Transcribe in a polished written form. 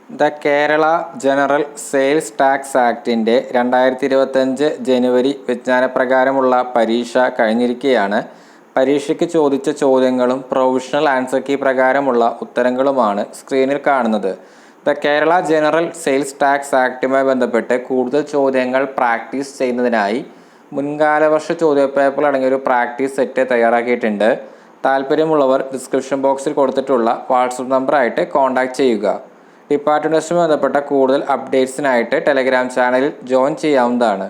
The Kerala general sales tax ആക്ടിൻ്റെ 2025 ജനുവരി വിജ്ഞാനപ്രകാരമുള്ള പരീക്ഷ കഴിഞ്ഞിരിക്കുകയാണ്. പരീക്ഷയ്ക്ക് ചോദിച്ച ചോദ്യങ്ങളും പ്രൊവിഷണൽ ആൻസർ കീ പ്രകാരമുള്ള ഉത്തരങ്ങളുമാണ് സ്ക്രീനിൽ കാണുന്നത്. The Kerala general sales tax ആക്ടുമായി ബന്ധപ്പെട്ട് കൂടുതൽ ചോദ്യങ്ങൾ പ്രാക്ടീസ് ചെയ്യുന്നതിനായി മുൻകാലവർഷ ചോദ്യപേപ്പർ അടങ്ങിയൊരു പ്രാക്ടീസ് സെറ്റ് തയ്യാറാക്കിയിട്ടുണ്ട്. താല്പര്യമുള്ളവർ ഡിസ്ക്രിപ്ഷൻ ബോക്സിൽ കൊടുത്തിട്ടുള്ള വാട്സപ്പ് നമ്പറായിട്ട് കോൺടാക്റ്റ് ചെയ്യുക. ഡിപ്പാർട്ട്മെൻറ്റുമായി ബന്ധപ്പെട്ട കൂടുതൽ അപ്ഡേറ്റ്സിനായിട്ട് ടെലഗ്രാം ചാനലിൽ ജോയിൻ ചെയ്യാവുന്നതാണ്.